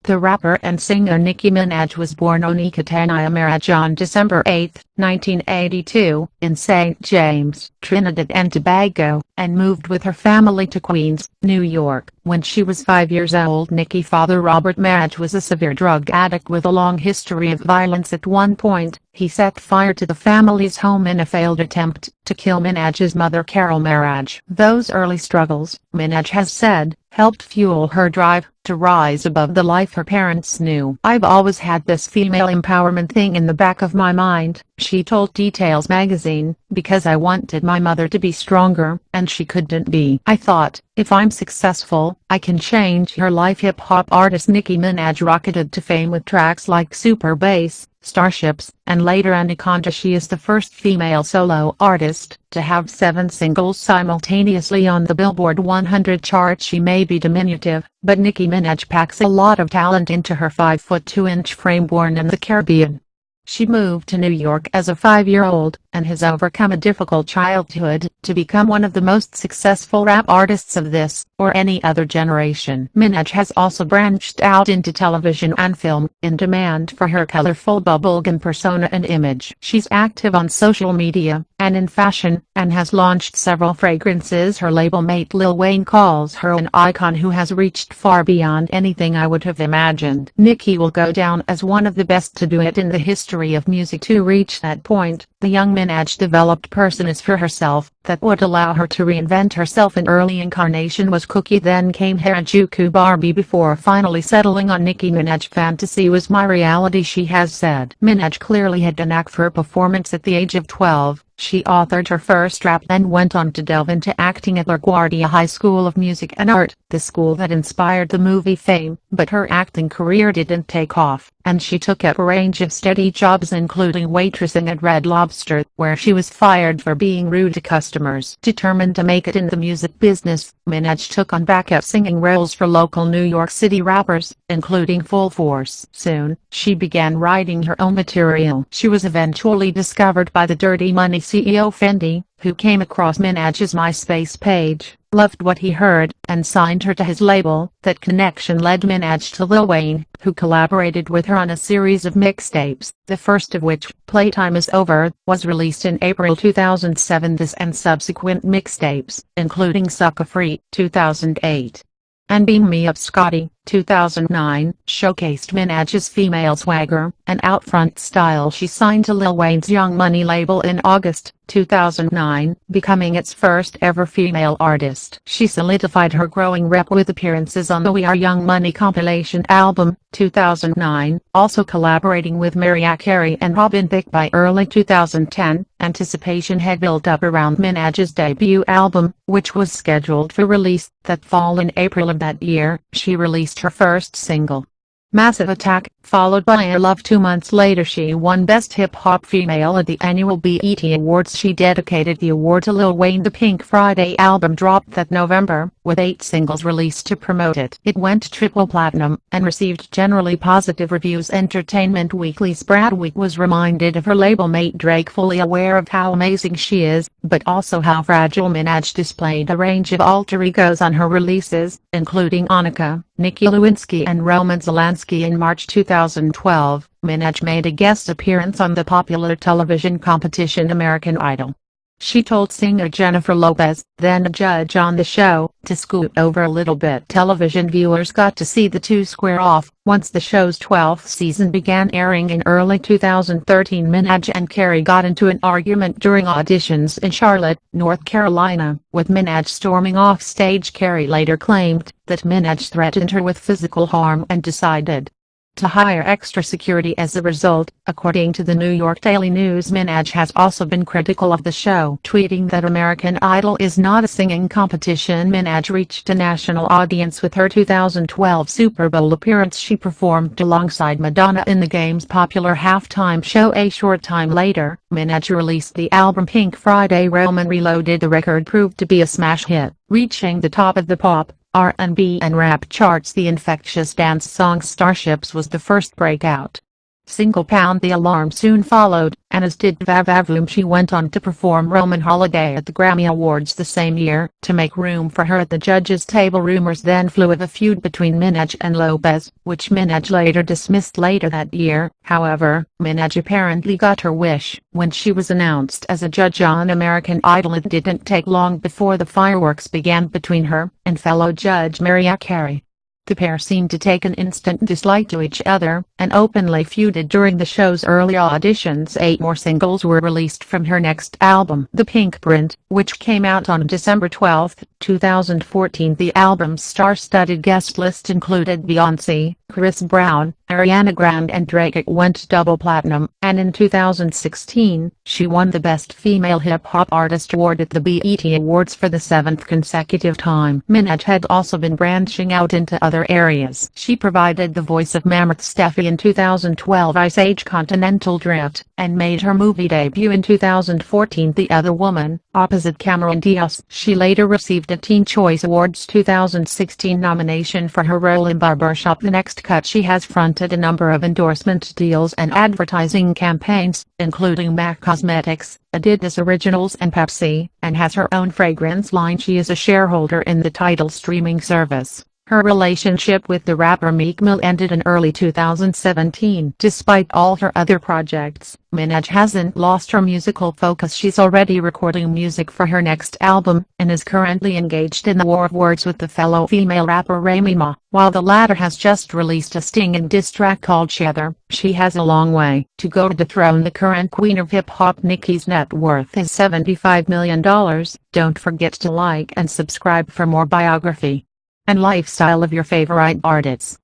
The rapper and singer Nicki Minaj was born Onika Tania Maraj on December 8, 1982, in St. James, Trinidad and Tobago, and moved with her family to Queens, New York. When she was 5 years old, Nicki's father Robert Maraj was a severe drug addict with a long history of violence. At one point, he set fire to the family's home in a failed attempt to kill Minaj's mother Carol Maraj. Those early struggles, Minaj has said, helped fuel her drive to rise above the life her parents knew. "I've always had this female empowerment thing in the back of my mind," she told Details magazine, "because I wanted my mother to be stronger, and she couldn't be. I thought, if I'm successful, I can change her life." Hip-hop artist Nicki Minaj rocketed to fame with tracks like Super Bass, Starships, and later Anaconda. She is the first female solo artist to have 7 singles simultaneously on the Billboard 100 chart. She may be diminutive, but Nicki Minaj packs a lot of talent into her 5'2" frame. Born in the Caribbean, she moved to New York as a 5-year-old, and has overcome a difficult childhood to become one of the most successful rap artists of this, or any other generation. Minaj has also branched out into television and film, in demand for her colorful bubblegum persona and image. She's active on social media, and in fashion, and has launched several fragrances. Her label mate Lil Wayne calls her an icon who has reached far beyond anything I would have imagined. Nicki will go down as one of the best to do it in the history of music. To reach that point, the young Minaj developed personas for herself that would allow her to reinvent herself. An early incarnation was Cookie, then came Harajuku Barbie, before finally settling on Nicki Minaj. "Fantasy was my reality," she has said. Minaj clearly had a knack for performance. At the age of 12, she authored her first rap, then went on to delve into acting at LaGuardia High School of Music and Art, the school that inspired the movie Fame. But her acting career didn't take off, and she took up a range of steady jobs, including waitressing at Red Lobster, where she was fired for being rude to customers. Determined to make it in the music business, Minaj took on backup singing roles for local New York City rappers, including Full Force. Soon, she began writing her own material. She was eventually discovered by the Dirty Money CEO Fendi, who came across Minaj's MySpace page, loved what he heard, and signed her to his label. That connection led Minaj to Lil Wayne, who collaborated with her on a series of mixtapes, the first of which, Playtime Is Over, was released in April 2007. This and subsequent mixtapes, including Sucker Free, 2008, and Beam Me Up Scotty, 2009, showcased Minaj's female swagger and out-front style. She signed to Lil Wayne's Young Money label in August 2009, becoming its first ever female artist. She solidified her growing rep with appearances on the We Are Young Money compilation album, 2009, also collaborating with Mariah Carey and Robin Thicke. By early 2010, anticipation had built up around Minaj's debut album, which was scheduled for release that fall. In April of that year, she released her first single, Massive Attack, followed by I Love. 2 months later, she won Best Hip Hop Female at the annual BET Awards. She dedicated the award to Lil Wayne. The Pink Friday album dropped that November, with 8 singles released to promote it. It went triple platinum, and received generally positive reviews. Entertainment Weekly's Brad Week was reminded of her label mate Drake, fully aware of how amazing she is, but also how fragile. Minaj displayed a range of alter egos on her releases, including Annika, Nikki Lewinsky and Roman Zelensky. In March 2012, Minaj made a guest appearance on the popular television competition American Idol. She told singer Jennifer Lopez, then a judge on the show, to scoot over a little bit. Television viewers got to see the two square off. Once the show's 12th season began airing in early 2013, Minaj and Carey got into an argument during auditions in Charlotte, North Carolina, with Minaj storming off stage. Carey later claimed that Minaj threatened her with physical harm and decided to hire extra security as a result. According to the New York Daily News, Minaj has also been critical of the show, tweeting that American Idol is not a singing competition. Minaj reached a national audience with her 2012 Super Bowl appearance. She performed alongside Madonna in the game's popular halftime show. A short time later, Minaj released the album Pink Friday. Roman Reloaded. The record proved to be a smash hit, reaching the top of the pop, R&B and rap charts. The infectious dance song Starships was the first breakout. single Pound the Alarm soon followed, and as did Vavavoom. She went on to perform Roman Holiday at the Grammy Awards the same year. To make room for her at the judges' table, rumors then flew of a feud between Minaj and Lopez, which Minaj later dismissed later that year. However, Minaj apparently got her wish. When she was announced as a judge on American Idol, it didn't take long before the fireworks began between her and fellow judge Mariah Carey. The pair seemed to take an instant dislike to each other, and openly feuded during the show's early auditions. 8 more singles were released from her next album, The Pink Print, which came out on December 12, 2014. The album's star-studded guest list included Beyoncé, Chris Brown, Ariana Grande and Drake. It went double platinum, and in 2016, she won the Best Female Hip-Hop Artist award at the BET Awards for the 7th consecutive time. Minaj had also been branching out into other areas. She provided the voice of Mammoth Steffi in 2012 Ice Age Continental Drift, and made her movie debut in 2014 The Other Woman, opposite Cameron Diaz. She later received a Teen Choice Awards 2016 nomination for her role in Barbershop The Next Cut. She has fronted a number of endorsement deals and advertising campaigns, including MAC Cosmetics, Adidas Originals and Pepsi, and has her own fragrance line. She is a shareholder in the Tidal streaming service. Her relationship with the rapper Meek Mill ended in early 2017. Despite all her other projects, Minaj hasn't lost her musical focus. She's already recording music for her next album, and is currently engaged in the war of words with the fellow female rapper Remy Ma. While the latter has just released a stinging diss track called Cheddar, she has a long way to go to dethrone the current queen of hip-hop. Nicki's net worth is $75 million. Don't forget to like and subscribe for more biography and lifestyle of your favorite artists.